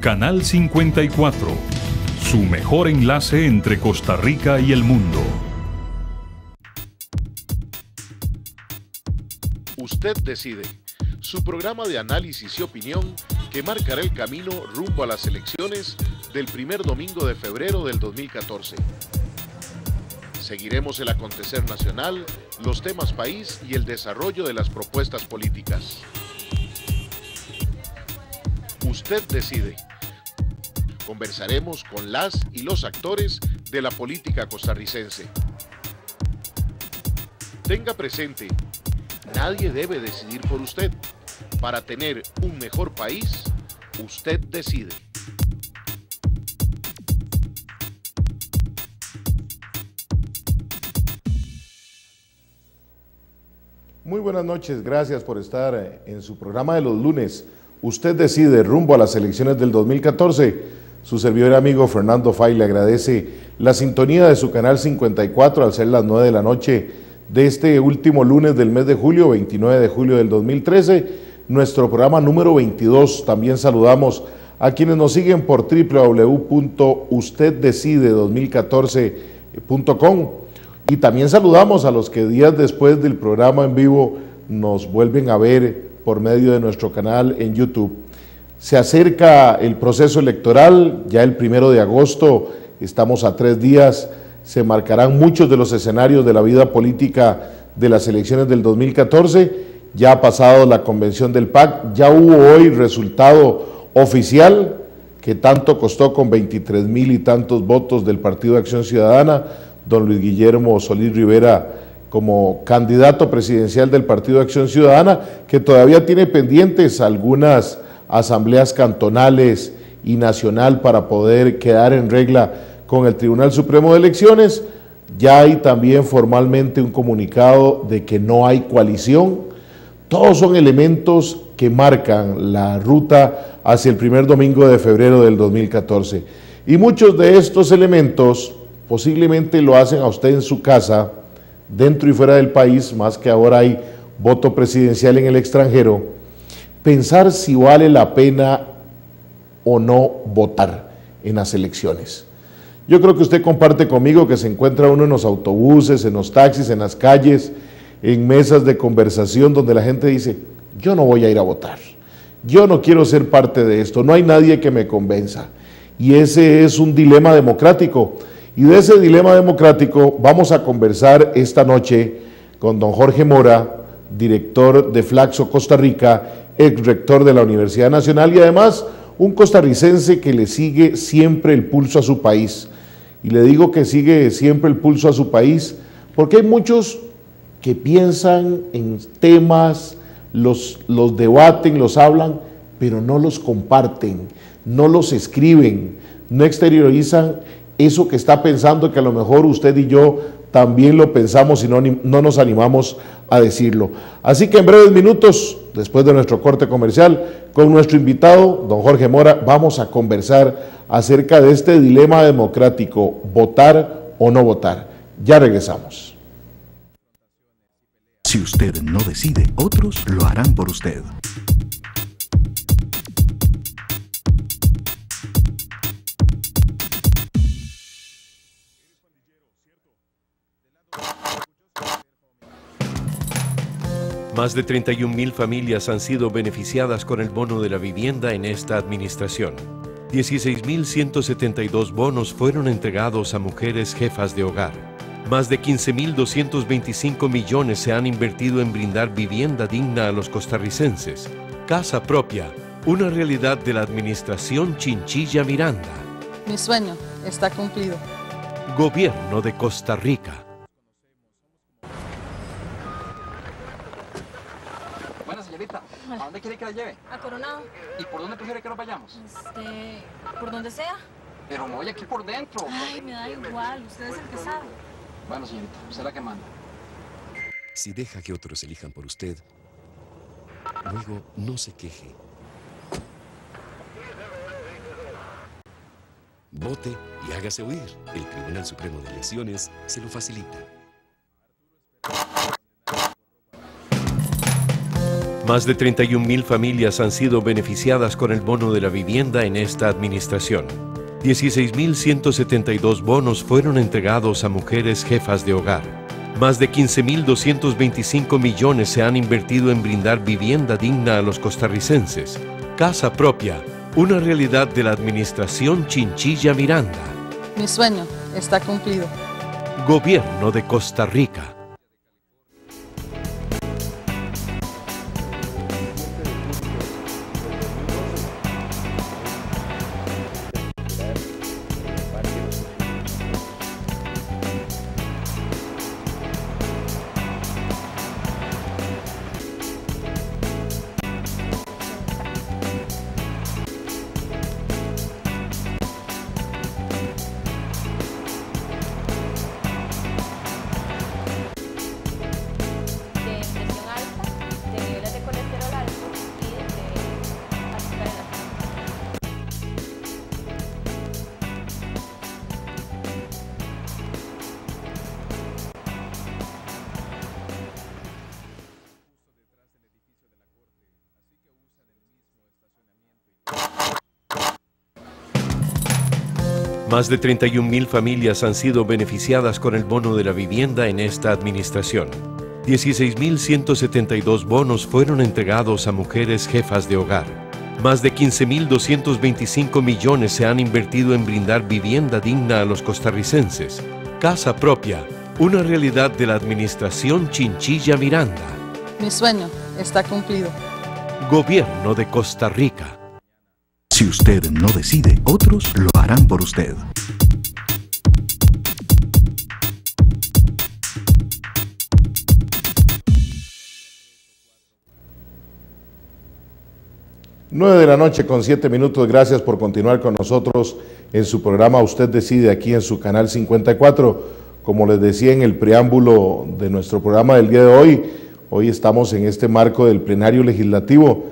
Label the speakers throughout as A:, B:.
A: Canal 54, su mejor enlace entre Costa Rica y el mundo.
B: Usted decide, su programa de análisis y opinión que marcará el camino rumbo a las elecciones del primer domingo de febrero del 2014. Seguiremos el acontecer nacional, los temas país y el desarrollo de las propuestas políticas. Usted decide. Conversaremos con las y los actores de la política costarricense. Tenga presente, nadie debe decidir por usted. Para tener un mejor país, usted decide.
C: Muy buenas noches, gracias por estar en su programa de los lunes. Usted decide, rumbo a las elecciones del 2014. Su servidor y amigo Fernando Fay le agradece la sintonía de su canal 54 al ser las 9 de la noche de este último lunes del mes de julio, 29 de julio del 2013, nuestro programa número 22. También saludamos a quienes nos siguen por www.usteddecide2014.com y también saludamos a los que días después del programa en vivo nos vuelven a ver por medio de nuestro canal en YouTube. Se acerca el proceso electoral, ya el 1 de agosto, estamos a 3 días, se marcarán muchos de los escenarios de la vida política de las elecciones del 2014, ya ha pasado la convención del PAC, ya hubo hoy resultado oficial, que tanto costó con 23,000 y tantos votos del Partido de Acción Ciudadana, don Luis Guillermo Solís Rivera como candidato presidencial del Partido de Acción Ciudadana, que todavía tiene pendientes algunas asambleas cantonales y nacional para poder quedar en regla con el Tribunal Supremo de Elecciones. Ya hay también formalmente un comunicado de que no hay coalición. Todos son elementos que marcan la ruta hacia el primer domingo de febrero del 2014. Y muchos de estos elementos posiblemente lo hacen a usted en su casa, dentro y fuera del país, más que ahora hay voto presidencial en el extranjero, pensar si vale la pena o no votar en las elecciones. Yo creo que usted comparte conmigo que se encuentra uno en los autobuses, en los taxis, en las calles, en mesas de conversación donde la gente dice, yo no voy a ir a votar, yo no quiero ser parte de esto, no hay nadie que me convenza. Y ese es un dilema democrático. Y de ese dilema democrático vamos a conversar esta noche con don Jorge Mora, director de Flaxo Costa Rica, ex rector de la Universidad Nacional y además un costarricense que le sigue siempre el pulso a su país. Y le digo que sigue siempre el pulso a su país porque hay muchos que piensan en temas, los debaten, los hablan, pero no los comparten, no los escriben, no exteriorizan eso que está pensando, que a lo mejor usted y yo también lo pensamos y no nos animamos a decirlo. Así que en breves minutos, después de nuestro corte comercial, con nuestro invitado, don Jorge Mora, vamos a conversar acerca de este dilema democrático, votar o no votar. Ya regresamos.
D: Si usted no decide, otros lo harán por usted.
E: Más de 31,000 familias han sido beneficiadas con el bono de la vivienda en esta administración. 16,172 bonos fueron entregados a mujeres jefas de hogar. Más de 15,225 millones se han invertido en brindar vivienda digna a los costarricenses. Casa propia, una realidad de la administración Chinchilla Miranda.
F: Mi sueño está cumplido.
E: Gobierno de Costa Rica.
G: ¿A dónde quiere que la lleve?
H: A Coronado.
G: ¿Y por dónde prefiere que nos vayamos?
H: Por donde sea.
G: Pero me voy aquí por dentro.
H: Ay, me da igual, usted es el que sabe.
G: Bueno, señorita, usted es la que manda.
I: Si deja que otros elijan por usted, luego no se queje. Vote y hágase oír. El Tribunal Supremo de Elecciones se lo facilita.
E: Más de 31,000 familias han sido beneficiadas con el bono de la vivienda en esta administración. 16,172 bonos fueron entregados a mujeres jefas de hogar. Más de 15,225 millones se han invertido en brindar vivienda digna a los costarricenses. Casa propia, una realidad de la administración Chinchilla Miranda.
F: Mi sueño está cumplido.
E: Gobierno de Costa Rica. Más de 31,000 familias han sido beneficiadas con el bono de la vivienda en esta administración. 16,172 bonos fueron entregados a mujeres jefas de hogar. Más de 15,225 millones se han invertido en brindar vivienda digna a los costarricenses. Casa propia, una realidad de la administración Chinchilla Miranda.
F: Mi sueño está cumplido.
E: Gobierno de Costa Rica.
D: Si usted no decide, otros lo harán por usted.
C: Nueve de la noche con 7 minutos. Gracias por continuar con nosotros en su programa Usted Decide, aquí en su canal 54. Como les decía en el preámbulo de nuestro programa del día de hoy estamos en este marco del plenario legislativo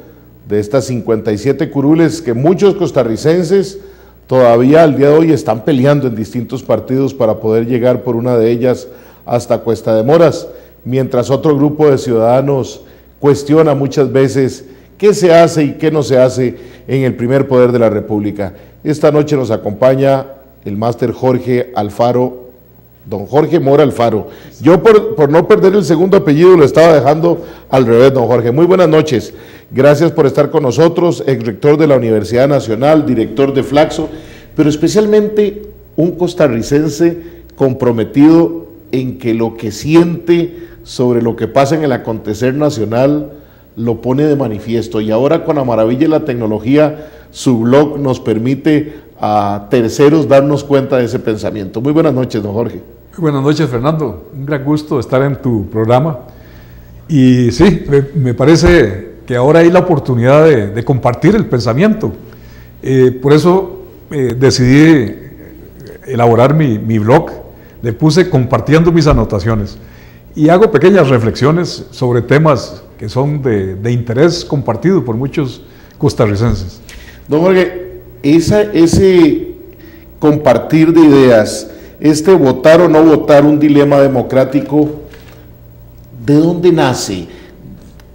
C: de estas 57 curules que muchos costarricenses todavía al día de hoy están peleando en distintos partidos para poder llegar por una de ellas hasta Cuesta de Moras, mientras otro grupo de ciudadanos cuestiona muchas veces qué se hace y qué no se hace en el primer poder de la República. Esta noche nos acompaña el máster Jorge Alfaro, don Jorge Mora Alfaro. Yo por no perder el segundo apellido lo estaba dejando al revés, don Jorge. Muy buenas noches. Gracias por estar con nosotros, ex rector de la Universidad Nacional, director de Flaxo, pero especialmente un costarricense comprometido en que lo que siente sobre lo que pasa en el acontecer nacional lo pone de manifiesto. Y ahora, con la maravilla de la tecnología, su blog nos permite a terceros darnos cuenta de ese pensamiento. Muy buenas noches, don Jorge.
J: Muy buenas noches, Fernando. Un gran gusto estar en tu programa. Y sí, me parece que ahora hay la oportunidad de compartir el pensamiento. Por eso decidí elaborar mi blog. Le puse compartiendo mis anotaciones. Y hago pequeñas reflexiones sobre temas que son de interés compartido por muchos costarricenses.
C: Don Jorge, ese compartir de ideas, votar o no votar, un dilema democrático, ¿de dónde nace?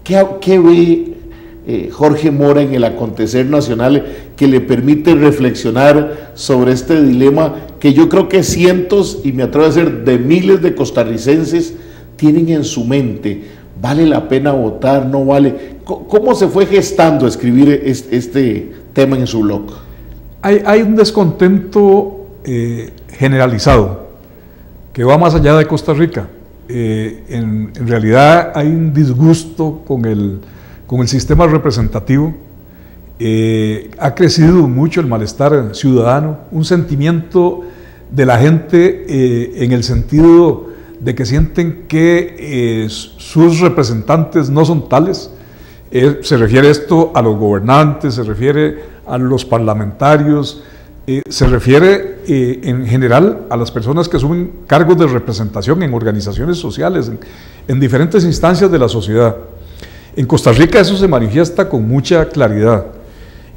C: ¿Qué ve Jorge Mora en el acontecer nacional que le permite reflexionar sobre este dilema que yo creo que cientos, y me atrevo a decir de miles de costarricenses tienen en su mente? ¿Vale la pena votar? ¿No vale? ¿Cómo se fue gestando escribir este tema en su blog?
J: Hay un descontento generalizado que va más allá de Costa Rica. En realidad hay un disgusto con el sistema representativo. Ha crecido mucho el malestar ciudadano, un sentimiento de la gente en el sentido de que sienten que sus representantes no son tales. Se refiere esto a los gobernantes, se refiere a los parlamentarios, se refiere en general a las personas que asumen cargos de representación en organizaciones sociales, en diferentes instancias de la sociedad. En Costa Rica eso se manifiesta con mucha claridad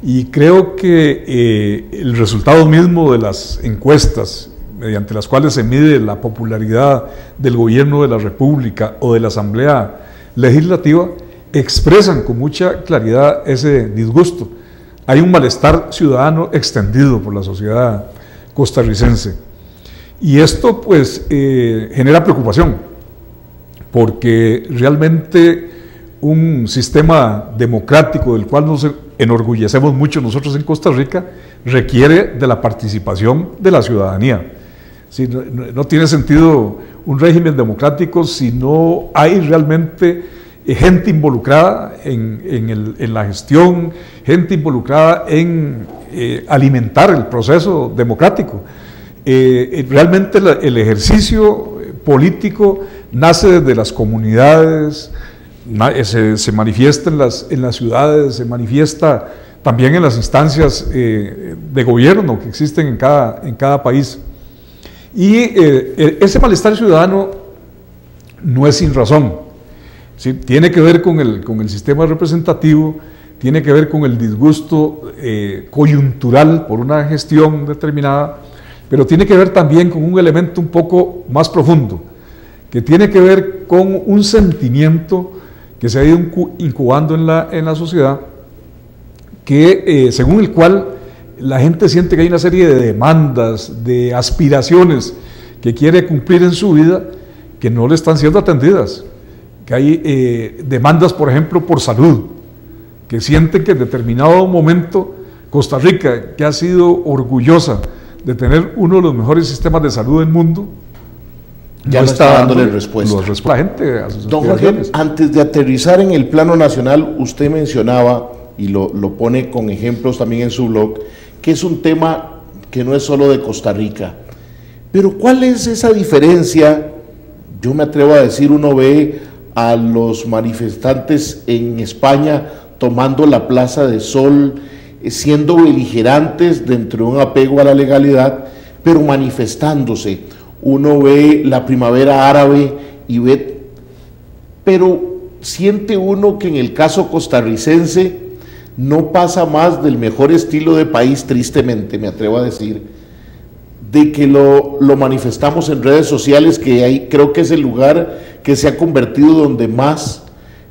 J: y creo que el resultado mismo de las encuestas mediante las cuales se mide la popularidad del gobierno de la República o de la Asamblea Legislativa expresan con mucha claridad ese disgusto. Hay un malestar ciudadano extendido por la sociedad costarricense. Y esto pues genera preocupación, porque realmente un sistema democrático del cual nos enorgullecemos mucho nosotros en Costa Rica requiere de la participación de la ciudadanía. Sí, no tiene sentido un régimen democrático si no hay realmente gente involucrada en la gestión, gente involucrada en alimentar el proceso democrático. Realmente el ejercicio político nace desde las comunidades, se manifiesta en las ciudades, se manifiesta también en las instancias de gobierno que existen en cada país. Y ese malestar ciudadano no es sin razón, ¿sí? Tiene que ver con el sistema representativo, tiene que ver con el disgusto coyuntural por una gestión determinada, pero tiene que ver también con un elemento un poco más profundo, que tiene que ver con un sentimiento que se ha ido incubando en la sociedad, que según el cual la gente siente que hay una serie de demandas, de aspiraciones que quiere cumplir en su vida, que no le están siendo atendidas, que hay demandas, por ejemplo, por salud, que sienten que en determinado momento Costa Rica, que ha sido orgullosa de tener uno de los mejores sistemas de salud del mundo,
C: ya no está dándole respuesta.
J: La gente a sus
C: Don Jorge, antes de aterrizar en el plano nacional, usted mencionaba, y lo pone con ejemplos también en su blog, que es un tema que no es solo de Costa Rica. Pero ¿cuál es esa diferencia? Yo me atrevo a decir, uno ve a los manifestantes en España tomando la Plaza de Sol, siendo beligerantes dentro de un apego a la legalidad, pero manifestándose. Uno ve la primavera árabe y ve, pero siente uno que en el caso costarricense no pasa más del mejor estilo de país, tristemente, me atrevo a decir, de que lo manifestamos en redes sociales, que ahí creo que es el lugar que se ha convertido donde más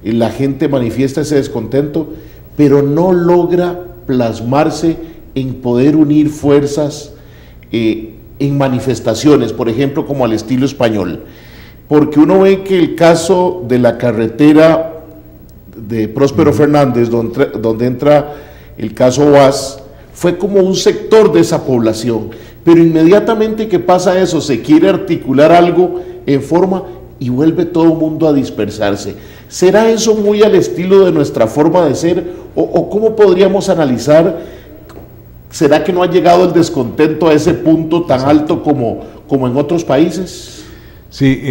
C: la gente manifiesta ese descontento, pero no logra plasmarse en poder unir fuerzas en manifestaciones, por ejemplo, como al estilo español, porque uno ve que el caso de la carretera de Próspero Fernández, donde entra el caso UAS, fue como un sector de esa población, pero inmediatamente que pasa eso, se quiere articular algo en forma y vuelve todo el mundo a dispersarse. ¿Será eso muy al estilo de nuestra forma de ser? ¿O cómo podríamos analizar? ¿Será que no ha llegado el descontento a ese punto tan alto como en otros países?
J: Sí,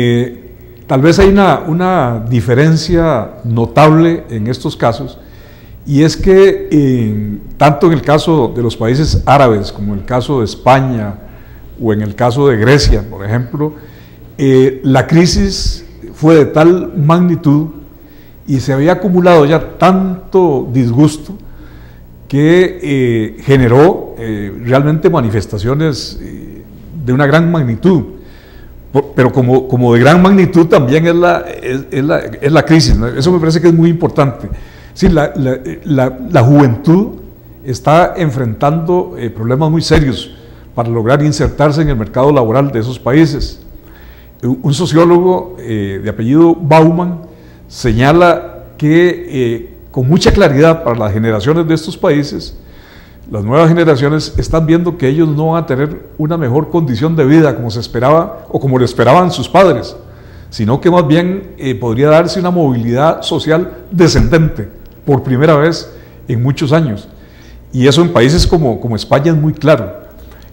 J: tal vez hay una diferencia notable en estos casos, y es que tanto en el caso de los países árabes como en el caso de España o en el caso de Grecia, por ejemplo, la crisis fue de tal magnitud y se había acumulado ya tanto disgusto que generó realmente manifestaciones de una gran magnitud, pero como de gran magnitud también es la crisis, ¿no? Eso me parece que es muy importante. Sí, la juventud está enfrentando problemas muy serios para lograr insertarse en el mercado laboral de esos países. Un sociólogo de apellido Bauman señala que con mucha claridad para las generaciones de estos países, las nuevas generaciones están viendo que ellos no van a tener una mejor condición de vida como se esperaba o como lo esperaban sus padres, sino que más bien podría darse una movilidad social descendente por primera vez en muchos años. Y eso en países como España es muy claro.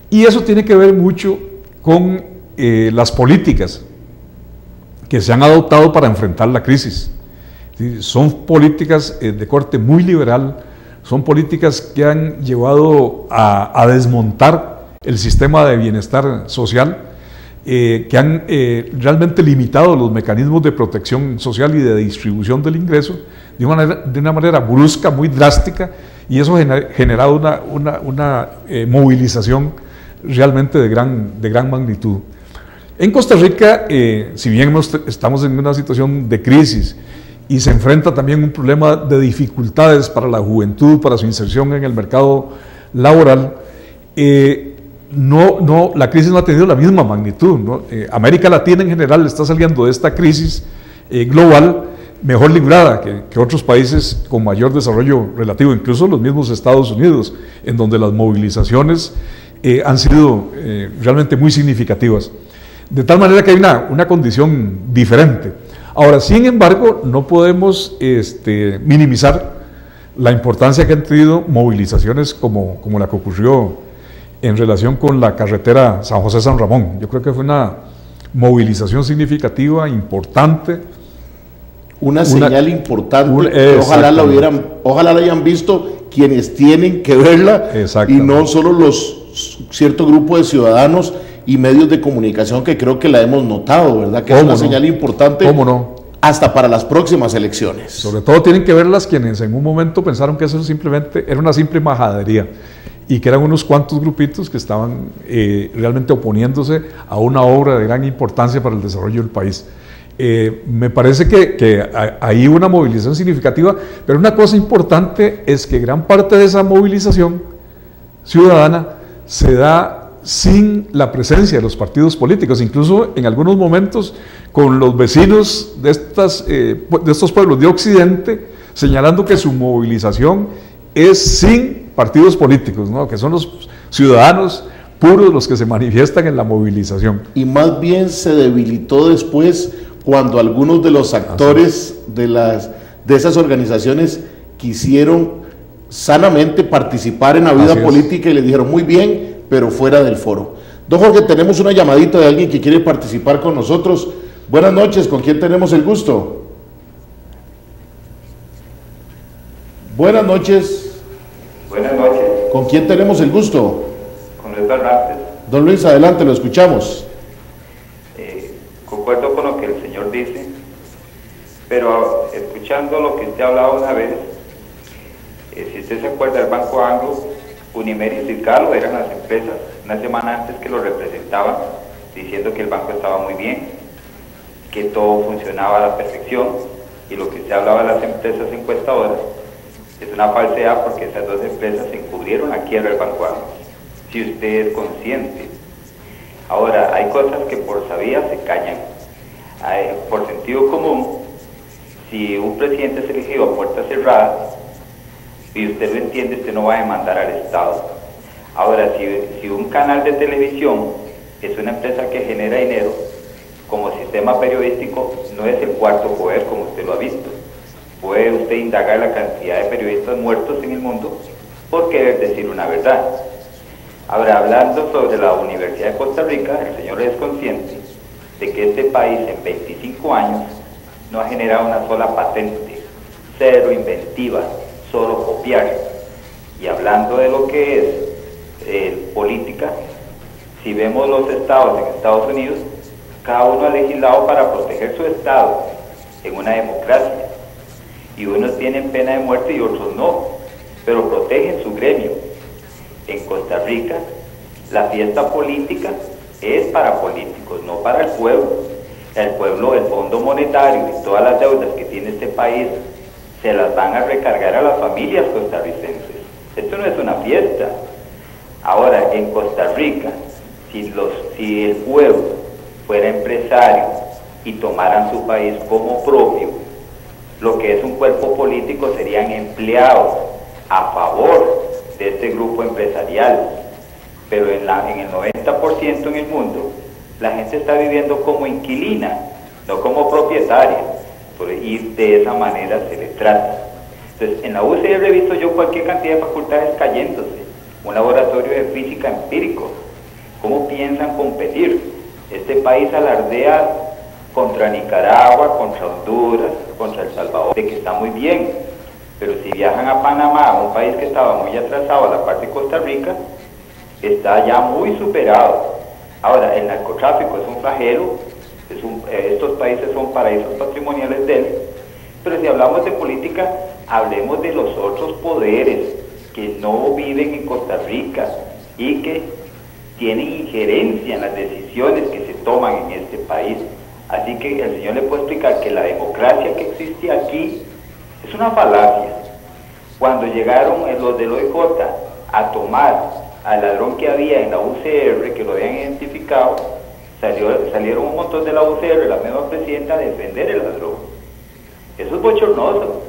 J: Y eso tiene que ver mucho con las políticas que se han adoptado para enfrentar la crisis. ¿Sí? Son políticas de corte muy liberal, son políticas que han llevado a desmontar el sistema de bienestar social, que han realmente limitado los mecanismos de protección social y de distribución del ingreso de una manera brusca, muy drástica, y eso ha generado una movilización realmente de gran magnitud. En Costa Rica, si bien estamos en una situación de crisis y se enfrenta también a un problema de dificultades para la juventud, para su inserción en el mercado laboral, la crisis no ha tenido la misma magnitud, ¿no? América Latina en general está saliendo de esta crisis global mejor librada que otros países con mayor desarrollo relativo, incluso los mismos Estados Unidos, en donde las movilizaciones han sido realmente muy significativas. De tal manera que hay una condición diferente. Ahora, sin embargo, no podemos minimizar la importancia que han tenido movilizaciones como la que ocurrió en relación con la carretera San José-San Ramón. Yo creo que fue una movilización significativa, importante.
C: Una señal importante, ojalá la hayan visto quienes tienen que verla, y no solo cierto grupo de ciudadanos y medios de comunicación que creo que la hemos notado, ¿verdad? Que es una señal importante hasta para las próximas elecciones.
J: Sobre todo tienen que verlas quienes en un momento pensaron que eso simplemente era una simple majadería y que eran unos cuantos grupitos que estaban realmente oponiéndose a una obra de gran importancia para el desarrollo del país. Me parece que hay una movilización significativa, pero una cosa importante es que gran parte de esa movilización ciudadana se da sin la presencia de los partidos políticos, incluso en algunos momentos con los vecinos de estos pueblos de Occidente, señalando que su movilización es sin partidos políticos, ¿no? Que son los ciudadanos puros los que se manifiestan en la movilización.
C: Y más bien se debilitó después cuando algunos de los actores de esas organizaciones quisieron sanamente participar en la vida política y le dijeron muy bien, pero fuera del foro. Don Jorge, tenemos una llamadita de alguien que quiere participar con nosotros. Buenas noches, ¿con quién tenemos el gusto? Buenas noches.
K: Buenas noches.
C: ¿Con quién tenemos el gusto?
K: Con Luis Barrantes.
C: Don Luis, adelante, lo escuchamos.
K: Concuerdo con lo que el señor dice, pero escuchando lo que usted hablaba una vez, si usted se acuerda del Banco Anglo, Unimer y Circalo eran las empresas una semana antes que lo representaban, diciendo que el banco estaba muy bien, que todo funcionaba a la perfección, y lo que usted hablaba de las empresas encuestadoras es una falsedad, porque esas dos empresas encubrieron la quiebra del Banco Anglo, si usted es consciente. Ahora, hay cosas que por sabía se callan. Por sentido común, si un presidente es elegido a puerta cerrada, y usted lo entiende, usted no va a demandar al Estado. Ahora, si un canal de televisión es una empresa que genera dinero, como sistema periodístico no es el cuarto poder, como usted lo ha visto. Puede usted indagar la cantidad de periodistas muertos en el mundo por querer decir una verdad. Ahora, hablando sobre la Universidad de Costa Rica, el señor es consciente de que este país en 25 años no ha generado una sola patente, cero inventiva, solo copiar. Y hablando de lo que es política, si vemos los estados en Estados Unidos, cada uno ha legislado para proteger su estado en una democracia, y unos tienen pena de muerte y otros no, pero protegen su gremio. En Costa Rica, la fiesta política es para políticos, no para el pueblo. El pueblo, el Fondo Monetario y todas las deudas que tiene este país se las van a recargar a las familias costarricenses. Esto no es una fiesta. Ahora, en Costa Rica, si el pueblo fuera empresario y tomaran su país como propio, lo que es un cuerpo político serían empleados a favor de este grupo empresarial, pero en el 90% en el mundo la gente está viviendo como inquilina, no como propietaria, y de esa manera se le trata. Entonces, en la UCR he visto yo cualquier cantidad de facultades cayéndose, un laboratorio de física empírico. ¿Cómo piensan competir? Este país alardea contra Nicaragua, contra Honduras, contra El Salvador, de que está muy bien. Pero si viajan a Panamá, un país que estaba muy atrasado, a la parte de Costa Rica, está ya muy superado. Ahora, el narcotráfico es un flagelo, estos países son paraísos patrimoniales de él, pero si hablamos de política, hablemos de los otros poderes que no viven en Costa Rica y que tienen injerencia en las decisiones que se toman en este país. Así que el señor le puede explicar que la democracia que existe aquí es una falacia. Cuando llegaron los del OIJ a tomar al ladrón que había en la UCR, que lo habían identificado, salieron un montón de la UCR, la misma presidenta, a defender el ladrón. Eso es bochornoso.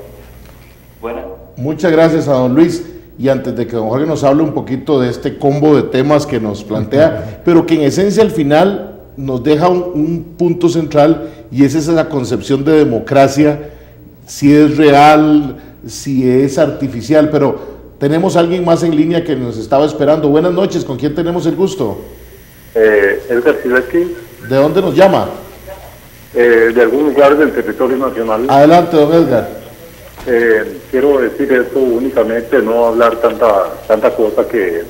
K: Bueno.
C: Muchas gracias a don Luis. Y antes de que don Jorge nos hable un poquito de este combo de temas que nos plantea, pero que en esencia al final nos deja un punto central, y es esa concepción de democracia, si es real, si es artificial. Pero tenemos a alguien más en línea que nos estaba esperando. Buenas noches, ¿con quién tenemos el gusto?
L: Edgar Silvetti.
C: ¿De dónde nos llama?
L: De algún lugar del territorio nacional.
C: Adelante, don Edgar.
L: Quiero decir esto únicamente, no hablar tanta cosa, que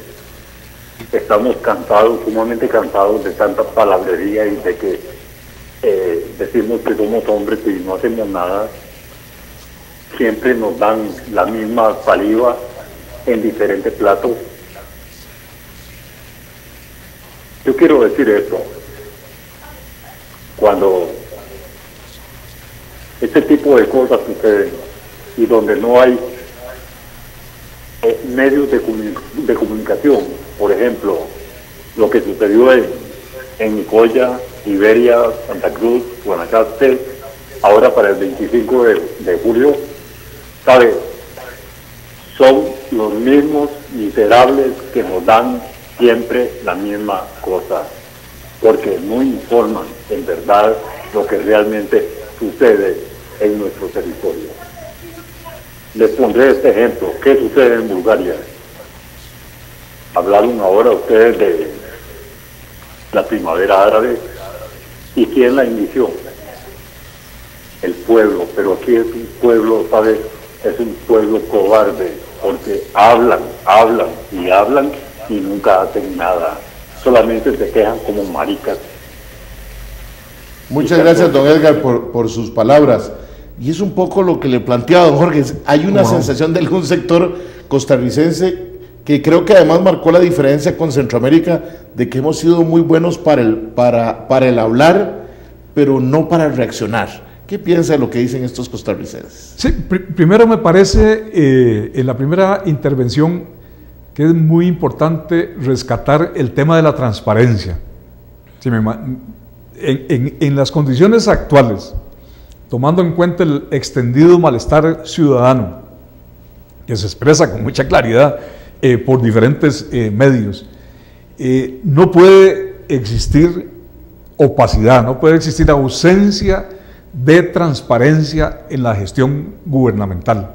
L: estamos cansados, sumamente cansados de tanta palabrería y de que decimos que somos hombres y no hacemos nada. Siempre nos dan la misma saliva en diferentes platos. Yo quiero decir esto: cuando este tipo de cosas suceden y donde no hay medios de comunicación, por ejemplo, lo que sucedió en Nicoya, Iberia, Santa Cruz, Guanacaste, ahora para el 25 de julio, ¿sabe? Son los mismos miserables que nos dan siempre la misma cosa, porque no informan en verdad lo que realmente sucede en nuestro territorio. Les pondré este ejemplo. ¿Qué sucede en Bulgaria? Hablaron ahora ustedes de la primavera árabe. ¿Y quién la inició? El pueblo. Pero aquí es un pueblo, ¿sabes? Es un pueblo cobarde, porque hablan y nunca hacen nada. Solamente se quejan como maricas.
C: Muchas gracias, don Edgar, por sus palabras. Y es un poco lo que le planteaba don Jorge. Hay una sensación de algún sector costarricense que creo que además marcó la diferencia con Centroamérica, de que hemos sido muy buenos para el hablar, pero no para reaccionar. ¿Qué piensa de lo que dicen estos costarricenses?
J: Sí, primero me parece, en la primera intervención, que es muy importante rescatar el tema de la transparencia. Sí, en las condiciones actuales, tomando en cuenta el extendido malestar ciudadano, que se expresa con mucha claridad por diferentes medios, no puede existir opacidad, no puede existir ausencia de transparencia en la gestión gubernamental,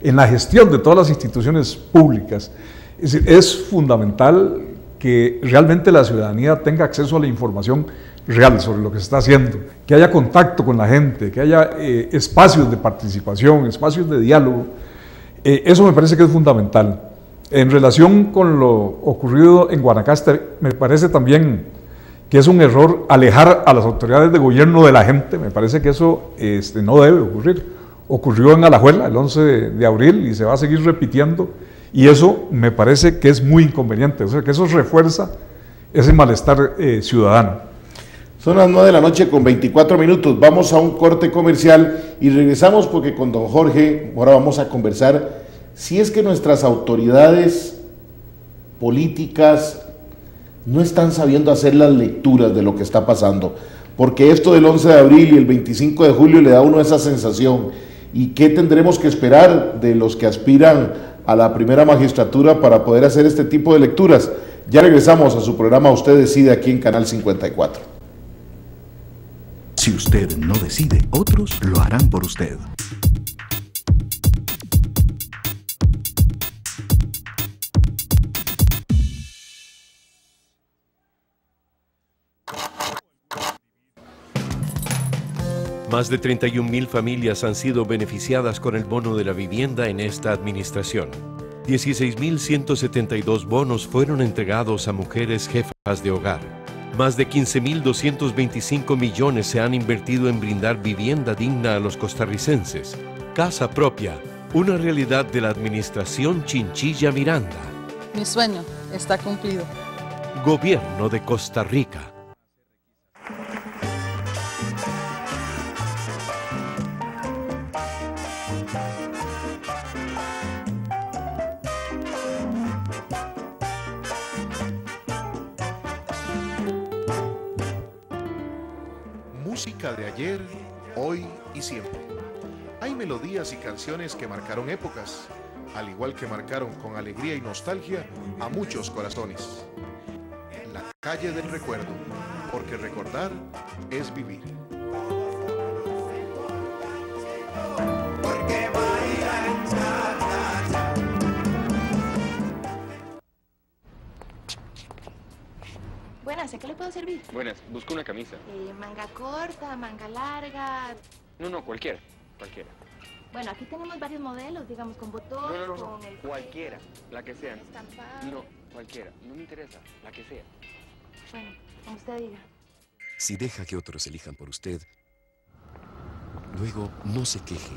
J: en la gestión de todas las instituciones públicas. Es decir, es fundamental que realmente la ciudadanía tenga acceso a la información real sobre lo que se está haciendo, que haya contacto con la gente, que haya espacios de participación, espacios de diálogo. Eso me parece que es fundamental. En relación con lo ocurrido en Guanacaste, me parece también que es un error alejar a las autoridades de gobierno de la gente. Me parece que eso no debe ocurrir. Ocurrió en Alajuela el 11 de abril y se va a seguir repitiendo, y eso me parece que es muy inconveniente, o sea que eso refuerza ese malestar ciudadano.
C: Son las 9 de la noche con 24 minutos, vamos a un corte comercial y regresamos porque con don Jorge ahora vamos a conversar si es que nuestras autoridades políticas no están sabiendo hacer las lecturas de lo que está pasando, porque esto del 11 de abril y el 25 de julio le da a uno esa sensación. ¿Y qué tendremos que esperar de los que aspiran a la primera magistratura para poder hacer este tipo de lecturas? Ya regresamos a su programa Usted Decide aquí en Canal 54.
D: Si usted no decide, otros lo harán por usted.
E: Más de 31,000 familias han sido beneficiadas con el bono de la vivienda en esta administración. 16,172 bonos fueron entregados a mujeres jefas de hogar. Más de 15,225 millones se han invertido en brindar vivienda digna a los costarricenses. Casa propia, una realidad de la administración Chinchilla Miranda.
F: Mi sueño está cumplido.
E: Gobierno de Costa Rica.
B: música de ayer, hoy y siempre. Hay melodías y canciones que marcaron épocas, al igual que marcaron con alegría y nostalgia a muchos corazones. La calle del recuerdo, porque recordar es vivir.
M: Buenas, ¿a qué le puedo servir?
N: Buenas, busco una camisa.
M: Manga corta, manga larga.
N: No, cualquiera.
M: Bueno, aquí tenemos varios modelos, digamos, con botón,
N: No.
M: con el...
N: Cualquiera, la que sea.
M: Estampado.
N: No, cualquiera. No me interesa, la que sea.
M: Bueno, como usted diga.
I: Si deja que otros elijan por usted, luego no se queje.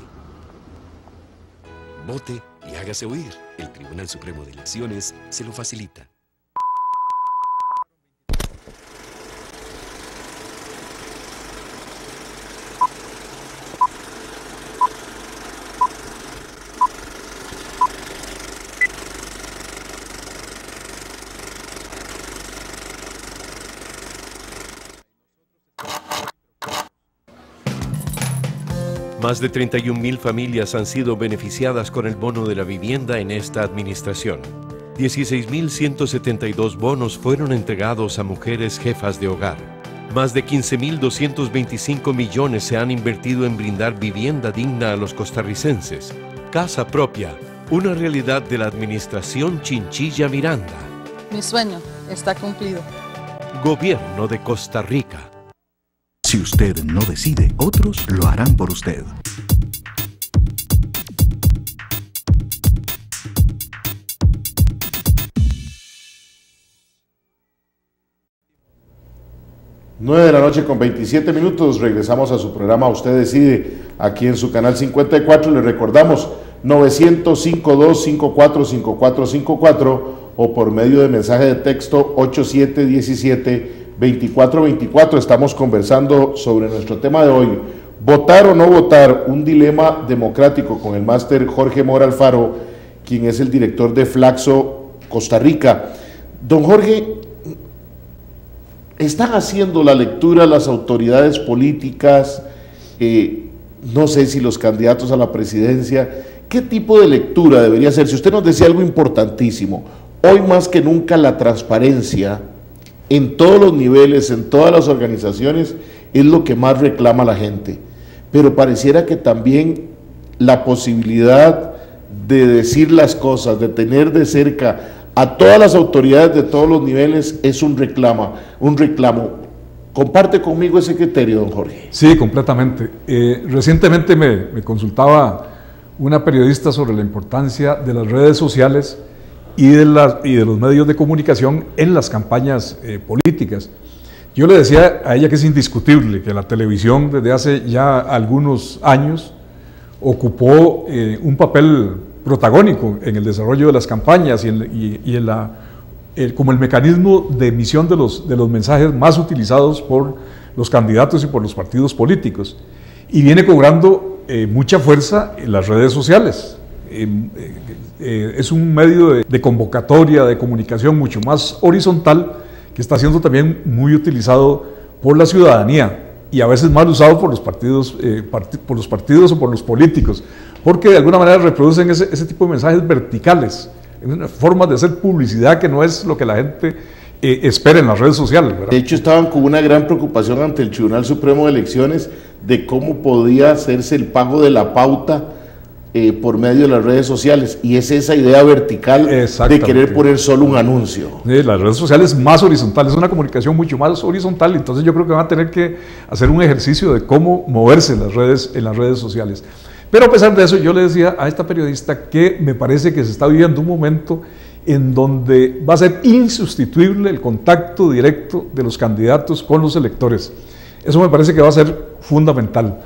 I: Vote y hágase oír. El Tribunal Supremo de Elecciones se lo facilita.
E: Más de 31,000 familias han sido beneficiadas con el bono de la vivienda en esta administración. 16,172 bonos fueron entregados a mujeres jefas de hogar. Más de 15,225 millones se han invertido en brindar vivienda digna a los costarricenses. Casa propia, una realidad de la administración Chinchilla Miranda.
F: Mi sueño está cumplido.
E: Gobierno de Costa Rica.
D: Si usted no decide, otros lo harán por usted.
C: Nueve de la noche con 27 minutos, regresamos a su programa Usted Decide, aquí en su canal 54, le recordamos 900-5254-5454 o por medio de mensaje de texto 8717-2424. Estamos conversando sobre nuestro tema de hoy, votar o no votar, un dilema democrático, con el máster Jorge Mora Alfaro, quien es el director de Flaxo Costa Rica. Don Jorge, ¿están haciendo la lectura las autoridades políticas, no sé si los candidatos a la presidencia? ¿Qué tipo de lectura debería hacer? Si usted nos decía algo importantísimo, hoy más que nunca la transparencia en todos los niveles, en todas las organizaciones, es lo que más reclama la gente, pero pareciera que también la posibilidad de decir las cosas, de tener de cerca a todas las autoridades de todos los niveles es un reclamo. ¿Comparte conmigo ese criterio, don Jorge?
J: Sí, completamente. Recientemente me consultaba una periodista sobre la importancia de las redes sociales y de los medios de comunicación en las campañas políticas. Yo le decía a ella que es indiscutible que la televisión desde hace ya algunos años ocupó un papel protagónico en el desarrollo de las campañas como el mecanismo de emisión de los mensajes más utilizados por los candidatos y por los partidos políticos, y viene cobrando mucha fuerza en las redes sociales. Es un medio de convocatoria, de comunicación mucho más horizontal, que está siendo también muy utilizado por la ciudadanía y a veces mal usado por los partidos o por los políticos, porque de alguna manera reproducen ese tipo de mensajes verticales, formas de hacer publicidad que no es lo que la gente espera en las redes sociales, ¿verdad?
C: De hecho, estaban con una gran preocupación ante el Tribunal Supremo de Elecciones de cómo podía hacerse el pago de la pauta por medio de las redes sociales, y es esa idea vertical de querer poner solo un anuncio.
J: Las redes sociales más horizontales, es una comunicación mucho más horizontal, entonces yo creo que van a tener que hacer un ejercicio de cómo moverse en las redes sociales. Pero a pesar de eso, yo le decía a esta periodista que me parece que se está viviendo un momento en donde va a ser insustituible el contacto directo de los candidatos con los electores. Eso me parece que va a ser fundamental.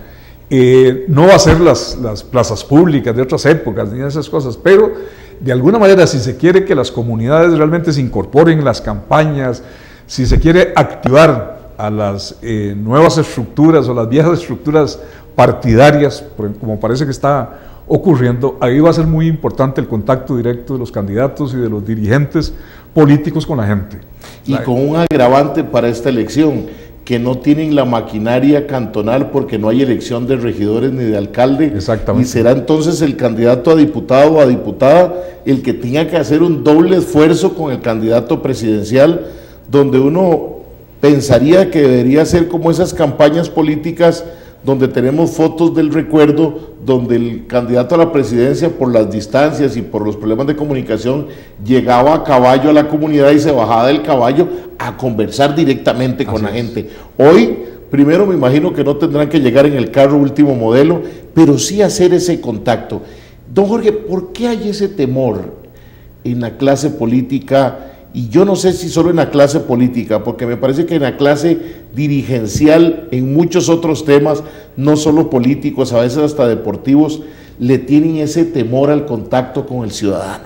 J: No va a ser las plazas públicas de otras épocas ni esas cosas, pero de alguna manera, si se quiere que las comunidades realmente se incorporen en las campañas, si se quiere activar a las nuevas estructuras o las viejas estructuras partidarias, como parece que está ocurriendo, ahí va a ser muy importante el contacto directo de los candidatos y de los dirigentes políticos con la gente.
C: Y con un agravante para esta elección, que no tienen la maquinaria cantonal porque no hay elección de regidores ni de alcalde.
J: Exactamente.
C: Y será entonces el candidato a diputado o a diputada el que tenga que hacer un doble esfuerzo con el candidato presidencial, donde uno pensaría que debería ser como esas campañas políticas donde tenemos fotos del recuerdo, donde el candidato a la presidencia, por las distancias y por los problemas de comunicación, llegaba a caballo a la comunidad y se bajaba del caballo a conversar directamente con la gente. Hoy, primero me imagino que no tendrán que llegar en el carro último modelo, pero sí hacer ese contacto. Don Jorge, ¿por qué hay ese temor en la clase política? Y yo no sé si solo en la clase política, porque me parece que en la clase dirigencial, en muchos otros temas, no solo políticos, a veces hasta deportivos, le tienen ese temor al contacto con el ciudadano.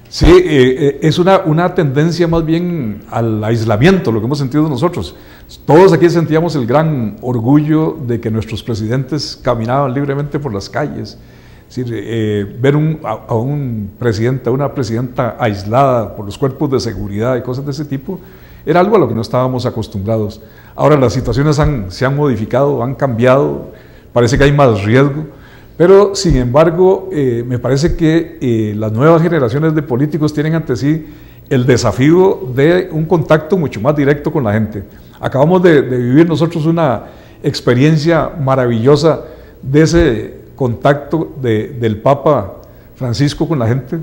J: Sí, es una tendencia más bien al aislamiento, lo que hemos sentido nosotros. Todos aquí sentíamos el gran orgullo de que nuestros presidentes caminaban libremente por las calles. Es decir, ver a un presidente, a una presidenta aislada por los cuerpos de seguridad y cosas de ese tipo, era algo a lo que no estábamos acostumbrados. Ahora las situaciones se han modificado, han cambiado, parece que hay más riesgo, pero sin embargo me parece que las nuevas generaciones de políticos tienen ante sí el desafío de un contacto mucho más directo con la gente. Acabamos de vivir nosotros una experiencia maravillosa de ese contacto del Papa Francisco con la gente.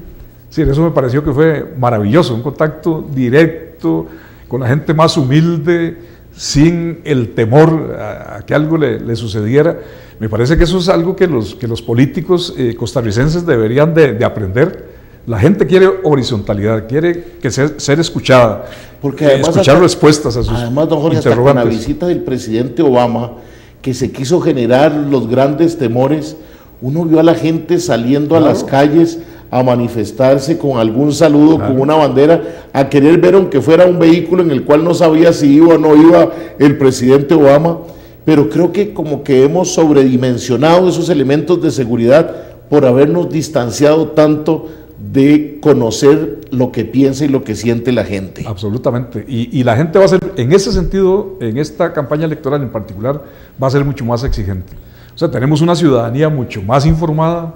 J: Sí, eso me pareció que fue maravilloso, un contacto directo con la gente más humilde, sin el temor a que algo le sucediera. Me parece que eso es algo que los políticos costarricenses deberían de aprender. La gente quiere horizontalidad, quiere ser escuchada,
C: porque además
J: escuchar respuestas a sus
C: además, don Jorge,
J: interrogantes.
C: hasta con la visita del presidente Obama, que se quiso generar los grandes temores, uno vio a la gente saliendo a las calles a manifestarse con algún saludo, con una bandera, a querer ver aunque fuera un vehículo en el cual no sabía si iba o no iba el presidente Obama, pero creo que como que hemos sobredimensionado esos elementos de seguridad por habernos distanciado tanto de conocer lo que piensa y lo que siente la gente.
J: Absolutamente, y la gente va a ser, en ese sentido, en esta campaña electoral en particular, va a ser mucho más exigente. O sea, tenemos una ciudadanía mucho más informada,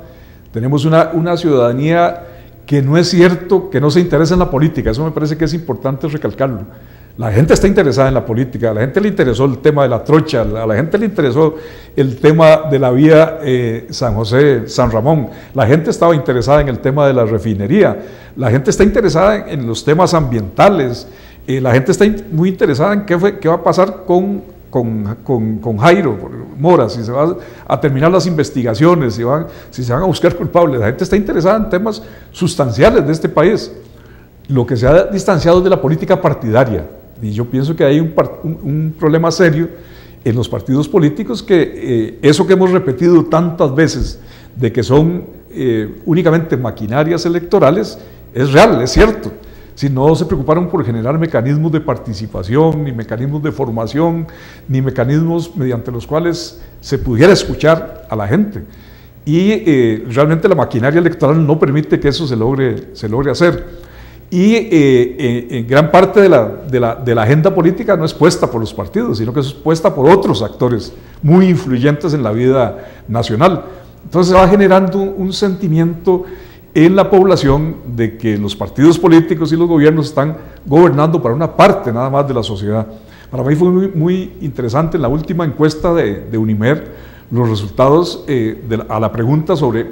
J: tenemos una ciudadanía que no es cierto que no se interesa en la política, eso me parece que es importante recalcarlo. La gente está interesada en la política, a la gente le interesó el tema de la trocha, a la gente le interesó el tema de la vía San José-San Ramón, la gente estaba interesada en el tema de la refinería, la gente está interesada en los temas ambientales, la gente está muy interesada en qué va a pasar con Jairo Mora, si se van a terminar las investigaciones, si se van a buscar culpables. La gente está interesada en temas sustanciales de este país. Lo que se ha distanciado es de la política partidaria, y yo pienso que hay un problema serio en los partidos políticos, que eso que hemos repetido tantas veces de que son únicamente maquinarias electorales es real, es cierto. Si no se preocuparon por generar mecanismos de participación, ni mecanismos de formación, ni mecanismos mediante los cuales se pudiera escuchar a la gente. Y realmente la maquinaria electoral no permite que eso se logre hacer. Y en gran parte de la agenda política no es puesta por los partidos, sino que es puesta por otros actores muy influyentes en la vida nacional. Entonces se va generando un sentimiento en la población de que los partidos políticos y los gobiernos están gobernando para una parte nada más de la sociedad. Para mí fue muy interesante en la última encuesta de Unimer los resultados a la pregunta sobre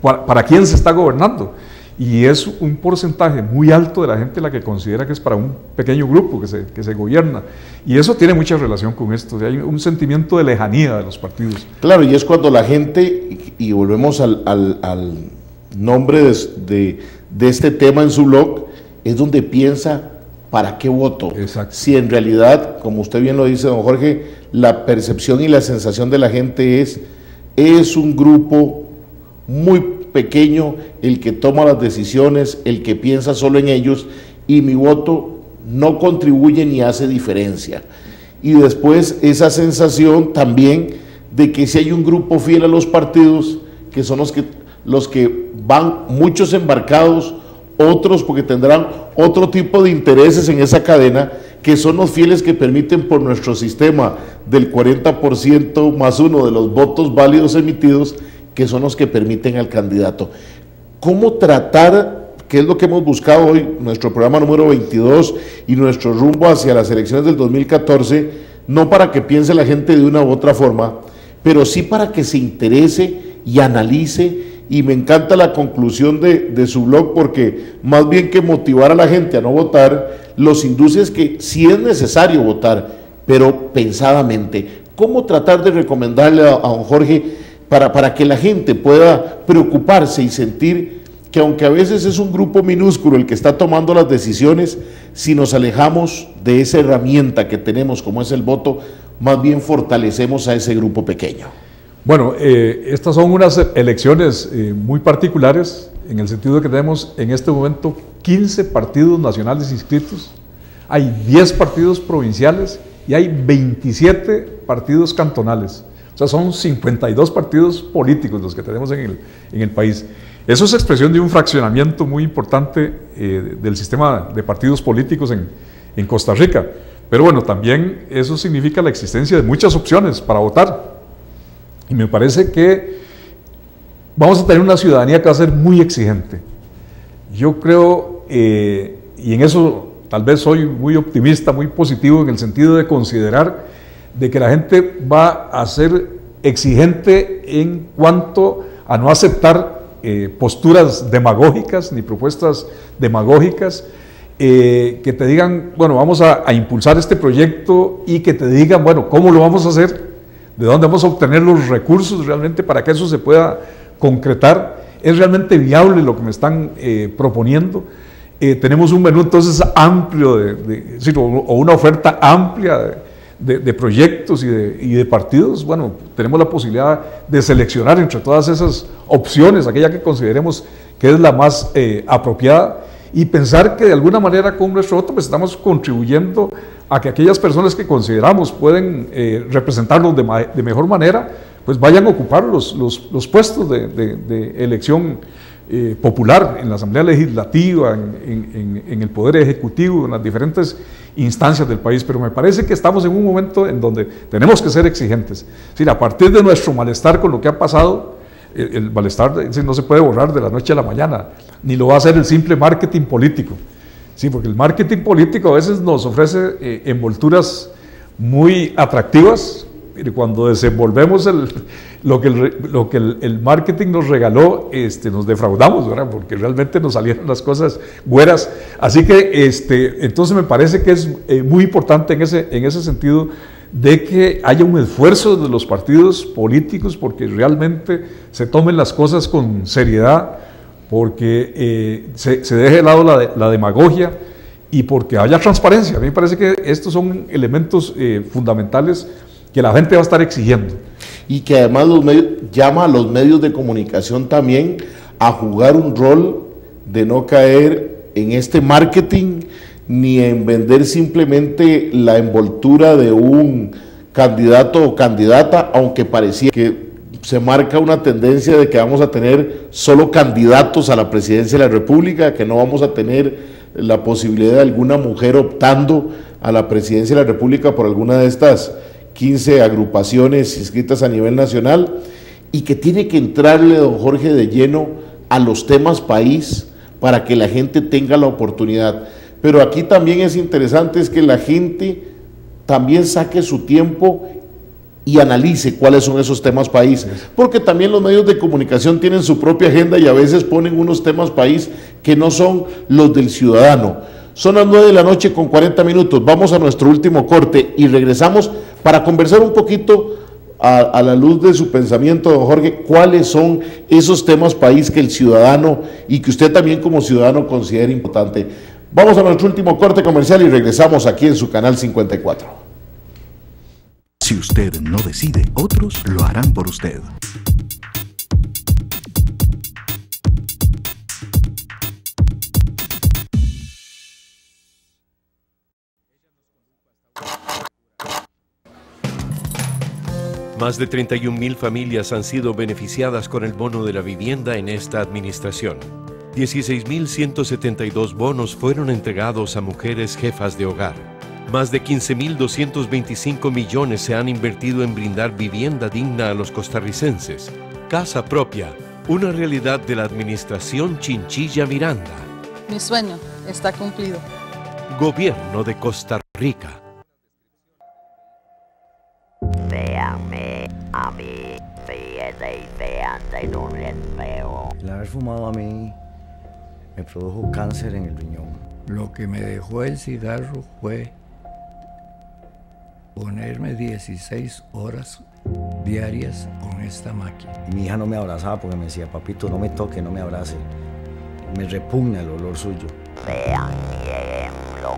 J: para quién se está gobernando, y es un porcentaje muy alto de la gente la que considera que es para un pequeño grupo que se gobierna, y eso tiene mucha relación con esto. O sea, hay un sentimiento de lejanía de los partidos.
C: Claro, y es cuando la gente, y volvemos al nombre de este tema en su blog, es donde piensa ¿para qué voto?
J: Exacto.
C: Si en realidad, como usted bien lo dice, don Jorge, la percepción y la sensación de la gente es un grupo muy pequeño el que toma las decisiones, el que piensa solo en ellos, y mi voto no contribuye ni hace diferencia. Y después esa sensación también de que si hay un grupo fiel a los partidos, que son los que van muchos embarcados, otros porque tendrán otro tipo de intereses en esa cadena, que son los fieles que permiten por nuestro sistema del 40% más uno de los votos válidos emitidos, que son los que permiten al candidato. ¿Cómo tratar, que es lo que hemos buscado hoy, nuestro programa número 22 y nuestro rumbo hacia las elecciones del 2014, no para que piense la gente de una u otra forma, pero sí para que se interese y analice? Y me encanta la conclusión de su blog, porque más bien que motivar a la gente a no votar, los induce que sí es necesario votar, pero pensadamente. ¿Cómo tratar de recomendarle a don Jorge para que la gente pueda preocuparse y sentir que, aunque a veces es un grupo minúsculo el que está tomando las decisiones, si nos alejamos de esa herramienta que tenemos como es el voto, más bien fortalecemos a ese grupo pequeño?
J: Bueno, estas son unas elecciones muy particulares, en el sentido de que tenemos en este momento 15 partidos nacionales inscritos, hay 10 partidos provinciales y hay 27 partidos cantonales. O sea, son 52 partidos políticos los que tenemos en el país. Eso es expresión de un fraccionamiento muy importante del sistema de partidos políticos en Costa Rica. Pero bueno, también eso significa la existencia de muchas opciones para votar. Y me parece que vamos a tener una ciudadanía que va a ser muy exigente. Yo creo, y en eso tal vez soy muy optimista, muy positivo, en el sentido de considerar de que la gente va a ser exigente en cuanto a no aceptar posturas demagógicas ni propuestas demagógicas, que te digan, bueno, vamos a impulsar este proyecto, y que te digan, bueno, ¿cómo lo vamos a hacer? ¿De dónde vamos a obtener los recursos realmente para que eso se pueda concretar? ¿Es realmente viable lo que me están proponiendo? Tenemos un menú entonces amplio, o una oferta amplia de proyectos y de partidos. Bueno, tenemos la posibilidad de seleccionar entre todas esas opciones aquella que consideremos que es la más apropiada, y pensar que de alguna manera con nuestro voto pues estamos contribuyendo a que aquellas personas que consideramos pueden representarnos de mejor manera, pues vayan a ocupar los puestos de elección popular en la Asamblea Legislativa, en el Poder Ejecutivo, en las diferentes instancias del país. Pero me parece que estamos en un momento en donde tenemos que ser exigentes. Es decir, a partir de nuestro malestar con lo que ha pasado, el malestar no se puede borrar de la noche a la mañana, ni lo va a hacer el simple marketing político. Sí, porque el marketing político a veces nos ofrece envolturas muy atractivas, y cuando desenvolvemos lo que el marketing nos regaló, nos defraudamos, ¿verdad? Porque realmente nos salieron las cosas güeras. Así que entonces me parece que es muy importante en ese sentido de que haya un esfuerzo de los partidos políticos porque realmente se tomen las cosas con seriedad, porque se deje de lado la demagogia y porque haya transparencia. A mí me parece que estos son elementos fundamentales que la gente va a estar exigiendo.
C: Y que además llama a los medios de comunicación también a jugar un rol de no caer en este marketing ni en vender simplemente la envoltura de un candidato o candidata, aunque parecía que se marca una tendencia de que vamos a tener solo candidatos a la presidencia de la República, que no vamos a tener la posibilidad de alguna mujer optando a la presidencia de la República por alguna de estas 15 agrupaciones inscritas a nivel nacional, y que tiene que entrarle don Jorge de lleno a los temas país para que la gente tenga la oportunidad. Pero aquí también es interesante es que la gente también saque su tiempo y analice cuáles son esos temas país, porque también los medios de comunicación tienen su propia agenda y a veces ponen unos temas país que no son los del ciudadano. Son las 9 de la noche con 40 minutos, vamos a nuestro último corte y regresamos para conversar un poquito a la luz de su pensamiento, don Jorge, cuáles son esos temas país que el ciudadano y que usted también como ciudadano considera importante. Vamos a nuestro último corte comercial y regresamos aquí en su canal 54.
D: Si usted no decide, otros lo harán por usted.
E: Más de 31,000 familias han sido beneficiadas con el bono de la vivienda en esta administración. 16,172 bonos fueron entregados a mujeres jefas de hogar. Más de 15.225 millones se han invertido en brindar vivienda digna a los costarricenses. Casa propia, una realidad de la administración Chinchilla Miranda.
F: Mi sueño está cumplido.
E: Gobierno de Costa Rica.
O: Véanme a mí, fíjense y vean de no les veo.
P: El haber fumado a mí me produjo cáncer en el riñón.
Q: Lo que me dejó el cigarro fue ponerme 16 horas diarias con esta máquina.
P: Y mi hija no me abrazaba porque me decía, papito, no me toque, no me abrace. Me repugna el olor suyo.
O: Vean mi ejemplo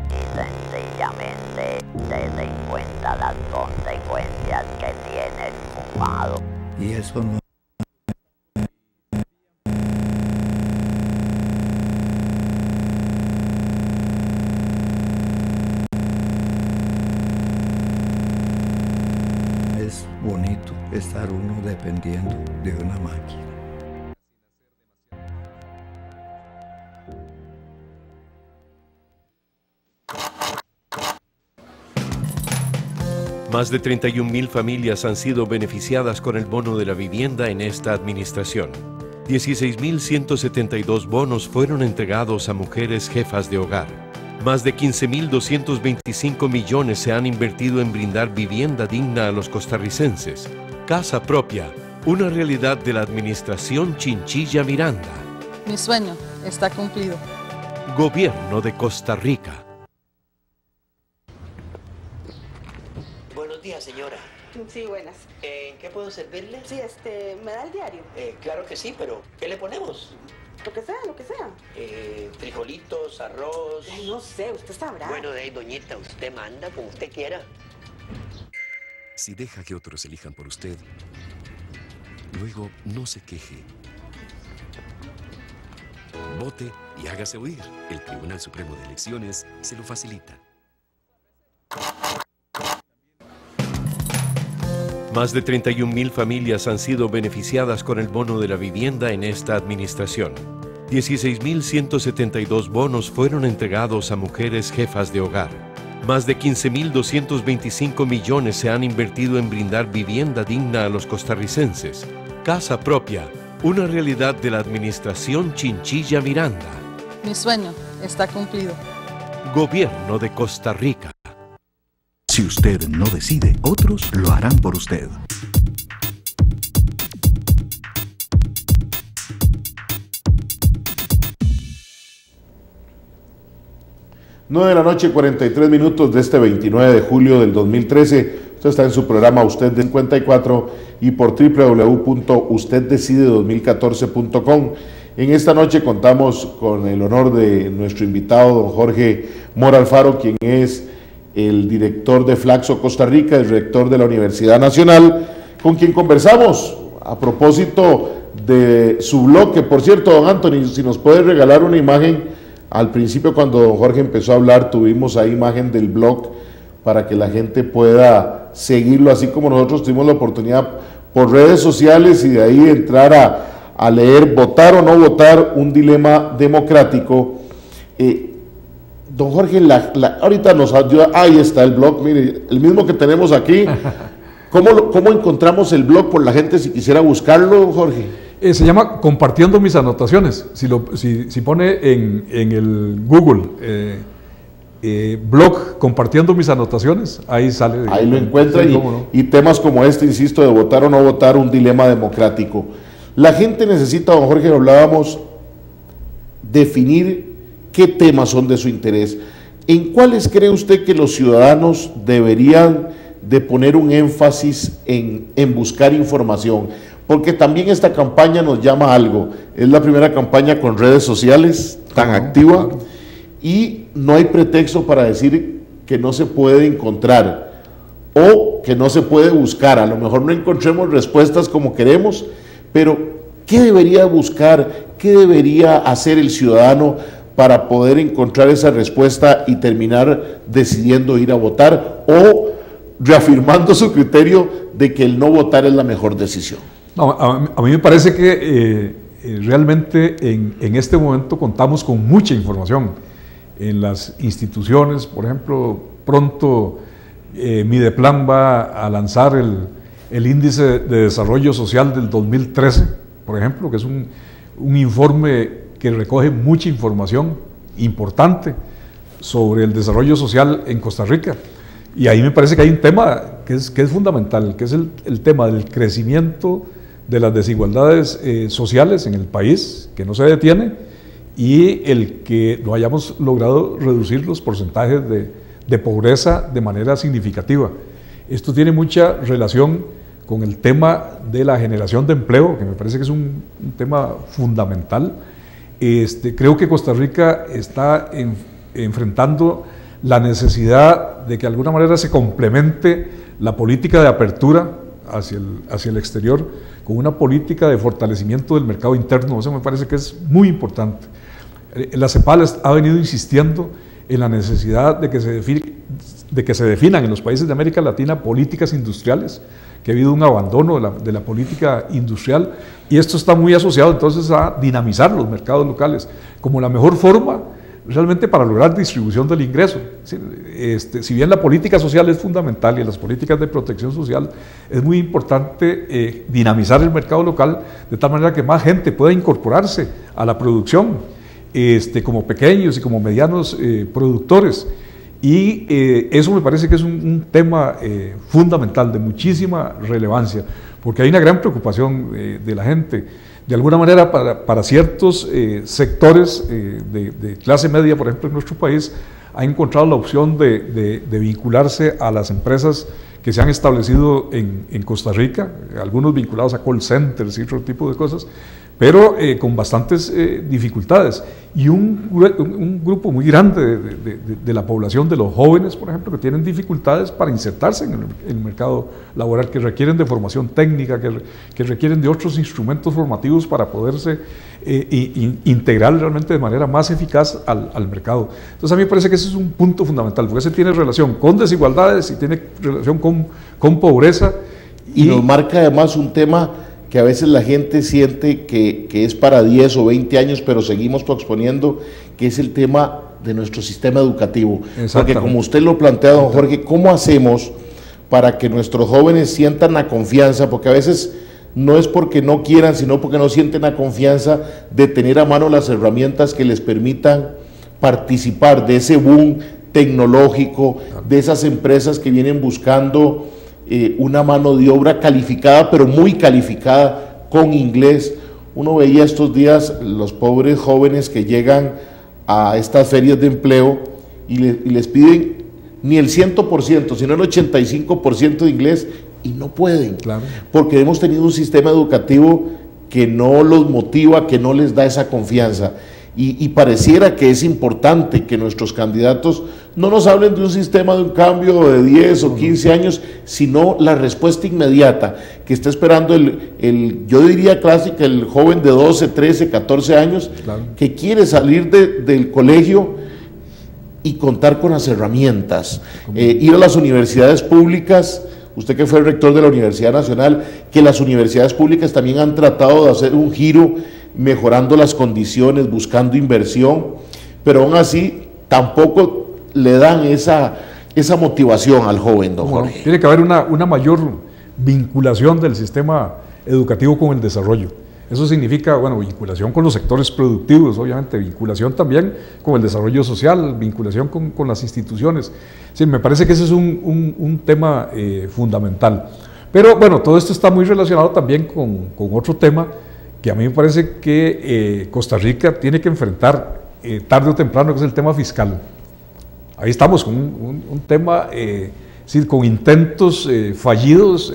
O: y sencillamente se den cuenta las consecuencias que tiene el fumado.
Q: Y eso no. Es bonito estar uno dependiendo de una máquina.
E: Más de 31.000 familias han sido beneficiadas con el bono de la vivienda en esta administración. 16.172 bonos fueron entregados a mujeres jefas de hogar. Más de 15.225 millones se han invertido en brindar vivienda digna a los costarricenses. Casa propia, una realidad de la administración Chinchilla Miranda.
F: Mi sueño está cumplido.
E: Gobierno de Costa Rica.
R: Buenos días, señora.
S: Sí, buenas.
R: ¿En qué puedo servirle?
S: Sí, ¿me da el diario?
R: Claro que sí, pero ¿qué le ponemos?
S: Lo que sea, lo que sea.
R: Frijolitos, arroz...
S: Ay, no sé, usted sabrá.
R: Bueno, de ahí, doñita, usted manda como usted quiera.
I: Si deja que otros elijan por usted, luego no se queje. Vote y hágase oír. El Tribunal Supremo de Elecciones se lo facilita.
E: Más de 31.000 familias han sido beneficiadas con el bono de la vivienda en esta administración. 16.172 bonos fueron entregados a mujeres jefas de hogar. Más de 15.225 millones se han invertido en brindar vivienda digna a los costarricenses. Casa propia, una realidad de la administración Chinchilla Miranda.
F: Mi sueño está cumplido.
E: Gobierno de Costa Rica.
D: Si usted no decide, otros lo harán por usted.
C: Nueve de la noche, 43 minutos de este 29 de julio del 2013. Usted está en su programa Usted de 54 y por www.usteddecide2014.com. En esta noche contamos con el honor de nuestro invitado, don Jorge Mora Alfaro, quien es el director de Flaxo Costa Rica, el rector de la Universidad Nacional, con quien conversamos a propósito de su blog, que por cierto, don Anthony, si nos puede regalar una imagen, al principio cuando don Jorge empezó a hablar, tuvimos ahí imagen del blog para que la gente pueda seguirlo, así como nosotros tuvimos la oportunidad por redes sociales y de ahí entrar a leer votar o no votar, un dilema democrático. Don Jorge, ahorita nos ayuda, ahí está el blog, mire, el mismo que tenemos aquí. ¿Cómo encontramos el blog por la gente si quisiera buscarlo, don Jorge?
J: Se llama Compartiendo Mis Anotaciones. Si pone en el Google blog Compartiendo Mis Anotaciones, ahí sale.
C: Ahí lo encuentra,
J: sí,
C: y temas como este, insisto, de votar o no votar, un dilema democrático. La gente necesita, don Jorge, hablábamos, definir qué temas son de su interés. ¿En cuáles cree usted que los ciudadanos deberían de poner un énfasis en buscar información? Porque también esta campaña nos llama a algo. Es la primera campaña con redes sociales tan activa y no hay pretexto para decir que no se puede encontrar o que no se puede buscar. A lo mejor no encontremos respuestas como queremos, pero ¿qué debería buscar? ¿Qué debería hacer el ciudadano para poder encontrar esa respuesta y terminar decidiendo ir a votar o reafirmando su criterio de que el no votar es la mejor decisión?
J: No, a mí me parece que realmente en este momento contamos con mucha información en las instituciones, por ejemplo, pronto Mideplan va a lanzar el índice de desarrollo social del 2013, por ejemplo, que es un informe que recoge mucha información importante sobre el desarrollo social en Costa Rica. Y ahí me parece que hay un tema que es fundamental, que es el tema del crecimiento de las desigualdades sociales en el país, que no se detiene, y el que no hayamos logrado reducir los porcentajes de pobreza de manera significativa. Esto tiene mucha relación con el tema de la generación de empleo, que me parece que es un tema fundamental. Creo que Costa Rica está enfrentando la necesidad de que de alguna manera se complemente la política de apertura hacia el exterior con una política de fortalecimiento del mercado interno. Eso me parece que es muy importante. La CEPAL ha venido insistiendo en la necesidad de que se definan en los países de América Latina políticas industriales, que ha habido un abandono de la política industrial, y esto está muy asociado entonces a dinamizar los mercados locales como la mejor forma realmente para lograr distribución del ingreso. Si bien la política social es fundamental y las políticas de protección social, es muy importante dinamizar el mercado local de tal manera que más gente pueda incorporarse a la producción, como pequeños y como medianos productores. Y eso me parece que es un tema fundamental, de muchísima relevancia, porque hay una gran preocupación de la gente. De alguna manera, para ciertos sectores de clase media, por ejemplo, en nuestro país, han encontrado la opción de vincularse a las empresas que se han establecido en Costa Rica, algunos vinculados a call centers y otro tipo de cosas, pero con bastantes dificultades. Y un grupo muy grande de la población, de los jóvenes, por ejemplo, que tienen dificultades para insertarse en el mercado laboral, que requieren de formación técnica, que requieren de otros instrumentos formativos para poderse integrar realmente de manera más eficaz al mercado. Entonces a mí me parece que ese es un punto fundamental, porque ese tiene relación con desigualdades y tiene relación con pobreza.
C: Y nos marca además un tema que a veces la gente siente que es para 10 o 20 años, pero seguimos exponiendo, que es el tema de nuestro sistema educativo. Porque como usted lo plantea, don Jorge, ¿cómo hacemos para que nuestros jóvenes sientan la confianza? Porque a veces no es porque no quieran, sino porque no sienten la confianza de tener a mano las herramientas que les permitan participar de ese boom tecnológico, de esas empresas que vienen buscando una mano de obra calificada, pero muy calificada, con inglés. Uno veía estos días los pobres jóvenes que llegan a estas ferias de empleo y les piden ni el 100%, sino el 85% de inglés, y no pueden, porque hemos tenido un sistema educativo que no los motiva, que no les da esa confianza. Y pareciera que es importante que nuestros candidatos no nos hablen de un sistema de un cambio de 10 o 15 años, sino la respuesta inmediata que está esperando yo diría clásica, el joven de 12, 13, 14 años, que quiere salir del colegio y contar con las herramientas, ir a las universidades públicas. Usted que fue el rector de la Universidad Nacional, que las universidades públicas también han tratado de hacer un giro mejorando las condiciones, buscando inversión, pero aún así tampoco le dan esa motivación al joven, don Jorge.
J: Tiene que haber una mayor vinculación del sistema educativo con el desarrollo. Eso significa, vinculación con los sectores productivos, obviamente, vinculación también con el desarrollo social, vinculación con las instituciones. Sí, me parece que ese es un tema fundamental. Pero bueno, todo esto está muy relacionado también con otro tema que a mí me parece que Costa Rica tiene que enfrentar tarde o temprano, que es el tema fiscal. Ahí estamos con un tema, con intentos fallidos.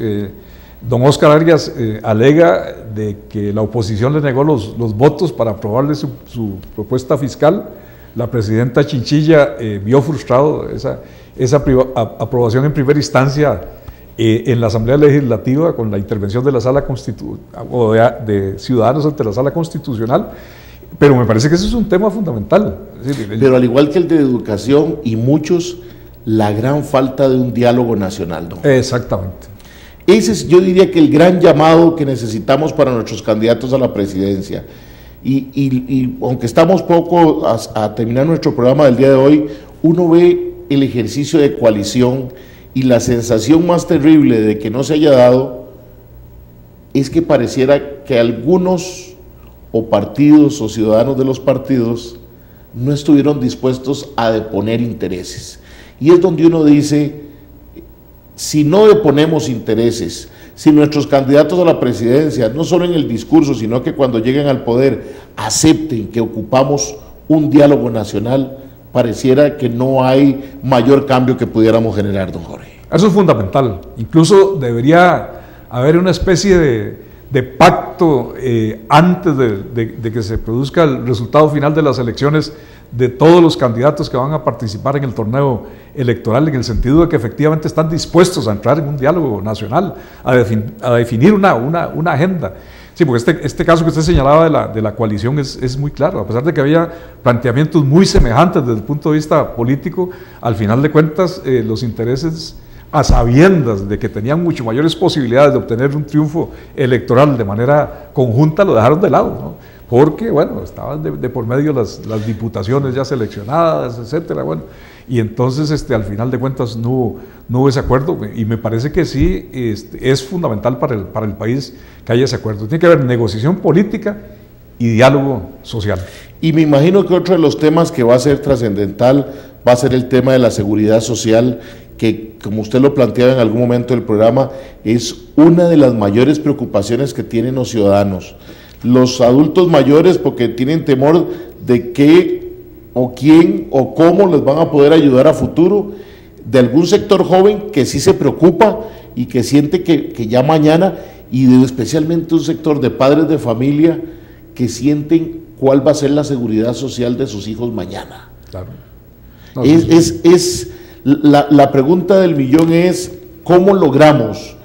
J: Don Óscar Arias alega de que la oposición le negó los votos para aprobarle su propuesta fiscal. La presidenta Chinchilla vio frustrado esa aprobación en primera instancia en la Asamblea Legislativa con la intervención de la Sala de Ciudadanos ante la Sala Constitucional, pero me parece que ese es un tema fundamental.
C: Pero al igual que el de educación y muchos, la gran falta de un diálogo nacional, ¿no?
J: Exactamente.
C: Ese es, yo diría, que el gran llamado que necesitamos para nuestros candidatos a la presidencia. Y aunque estamos poco a terminar nuestro programa del día de hoy, uno ve el ejercicio de coalición y la sensación más terrible de que no se haya dado es que pareciera que algunos o partidos o ciudadanos de los partidos no estuvieron dispuestos a deponer intereses. Y es donde uno dice, si no deponemos intereses, si nuestros candidatos a la presidencia, no solo en el discurso, sino que cuando lleguen al poder, acepten que ocupamos un diálogo nacional, pareciera que no hay mayor cambio que pudiéramos generar, don Jorge.
J: Eso es fundamental. Incluso debería haber una especie de pacto antes de que se produzca el resultado final de las elecciones de todos los candidatos que van a participar en el torneo electoral, en el sentido de que efectivamente están dispuestos a entrar en un diálogo nacional, a definir una agenda. Sí, porque este caso que usted señalaba de la coalición es muy claro. A pesar de que había planteamientos muy semejantes desde el punto de vista político, al final de cuentas los intereses, a sabiendas de que tenían mucho mayores posibilidades de obtener un triunfo electoral de manera conjunta, lo dejaron de lado, ¿no? Porque, bueno, estaban de por medio las diputaciones ya seleccionadas, etcétera, bueno, y entonces al final de cuentas no hubo ese acuerdo, y me parece que sí es fundamental para el país que haya ese acuerdo. Tiene que haber negociación política y diálogo social.
C: Y me imagino que otro de los temas que va a ser trascendental va a ser el tema de la seguridad social, que, como usted lo planteaba en algún momento del programa, es una de las mayores preocupaciones que tienen los ciudadanos. Los adultos mayores, porque tienen temor de qué o quién o cómo les van a poder ayudar a futuro, de algún sector joven que sí se preocupa y que siente que ya mañana, y especialmente un sector de padres de familia que sienten cuál va a ser la seguridad social de sus hijos mañana.
J: Claro.
C: No, la pregunta del millón es, ¿cómo logramos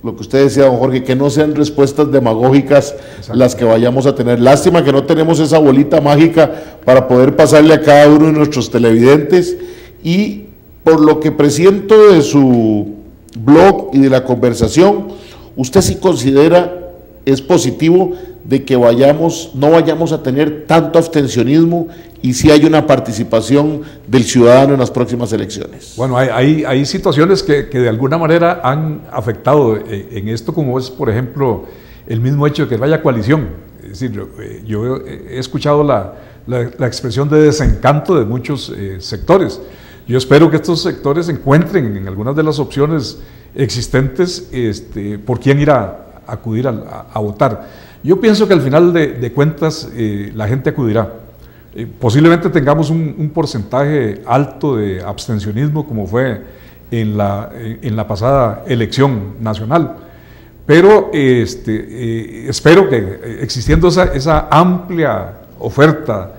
C: lo que usted decía, don Jorge, que no sean respuestas demagógicas las que vayamos a tener? Lástima que no tenemos esa bolita mágica para poder pasarle a cada uno de nuestros televidentes, y por lo que presiento de su blog y de la conversación, usted sí considera, es positivo, de que no vayamos a tener tanto abstencionismo y si hay una participación del ciudadano en las próximas elecciones.
J: Bueno, hay situaciones que de alguna manera han afectado en esto, como es, por ejemplo, el mismo hecho de que vaya coalición. Es decir, yo he escuchado la expresión de desencanto de muchos sectores. Yo espero que estos sectores encuentren en algunas de las opciones existentes por quién ir a acudir a votar. Yo pienso que al final de cuentas la gente acudirá. Posiblemente tengamos un porcentaje alto de abstencionismo, como fue en la pasada elección nacional, pero espero que existiendo esa amplia oferta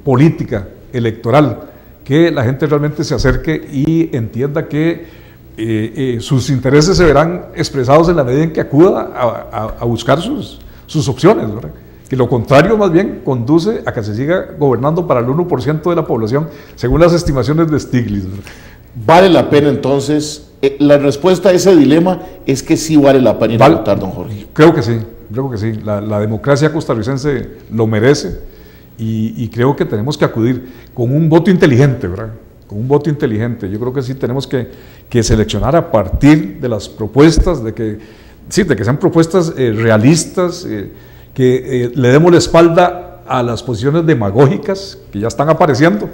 J: política electoral, que la gente realmente se acerque y entienda que sus intereses se verán expresados en la medida en que acuda a buscar sus opciones, ¿verdad? Que lo contrario más bien conduce a que se siga gobernando para el 1% de la población, según las estimaciones de Stiglitz, ¿verdad?
C: ¿Vale la pena entonces? La respuesta a ese dilema es que sí vale la pena ir a votar, don Jorge.
J: Creo que sí. La democracia costarricense lo merece, y creo que tenemos que acudir con un voto inteligente, ¿verdad? Con un voto inteligente. Yo creo que sí tenemos que seleccionar a partir de las propuestas, de que sean propuestas realistas, que le demos la espalda a las posiciones demagógicas que ya están apareciendo,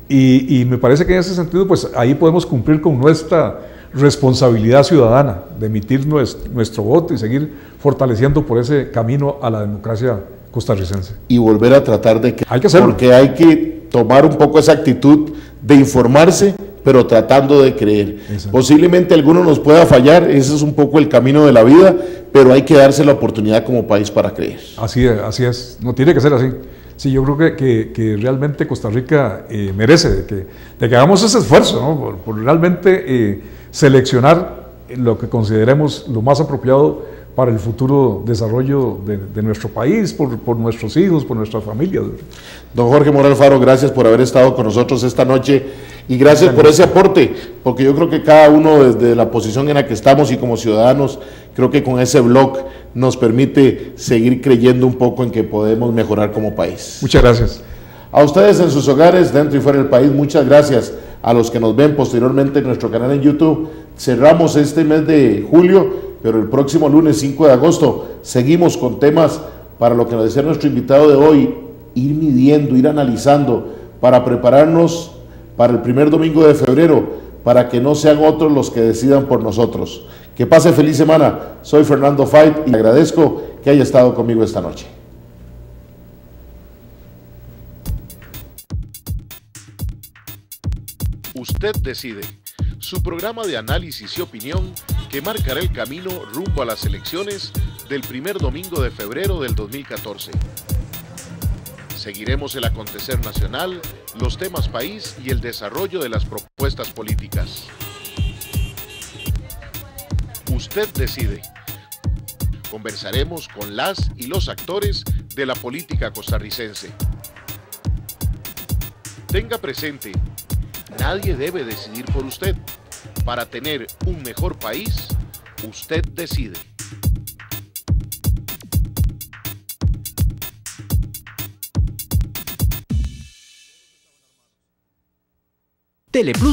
J: y me parece que en ese sentido, pues ahí podemos cumplir con nuestra responsabilidad ciudadana de emitir nuestro voto y seguir fortaleciendo por ese camino a la democracia costarricense.
C: Y volver a tratar de que...
J: Hay que hacerlo.
C: Porque hay que tomar un poco esa actitud de informarse, pero tratando de creer. Exacto. Posiblemente alguno nos pueda fallar, ese es un poco el camino de la vida, pero hay que darse la oportunidad como país para creer.
J: Así es, no tiene que ser así. Sí, yo creo que realmente Costa Rica merece de que hagamos ese esfuerzo, ¿no? por realmente seleccionar lo que consideremos lo más apropiado para el futuro desarrollo de nuestro país, por nuestros hijos, por nuestras familias.
C: Don Jorge Morán Faro, gracias por haber estado con nosotros esta noche, y gracias por ese aporte, porque yo creo que cada uno, desde la posición en la que estamos y como ciudadanos, creo que con ese blog nos permite seguir creyendo un poco en que podemos mejorar como país.
J: Muchas gracias.
C: A ustedes en sus hogares, dentro y fuera del país, muchas gracias. A los que nos ven posteriormente en nuestro canal en YouTube. Cerramos este mes de julio, pero el próximo lunes 5 de agosto seguimos con temas para lo que nos decía nuestro invitado de hoy, ir midiendo, ir analizando, para prepararnos para el primer domingo de febrero, para que no sean otros los que decidan por nosotros. Que pase feliz semana. Soy Fernando Fait y le agradezco que haya estado conmigo esta noche.
B: Usted decide, su programa de análisis y opinión que marcará el camino rumbo a las elecciones del primer domingo de febrero del 2014. Seguiremos el acontecer nacional, los temas país y el desarrollo de las propuestas políticas. Usted decide. Conversaremos con las y los actores de la política costarricense. Tenga presente, nadie debe decidir por usted. Para tener un mejor país, usted decide.
T: Teleplus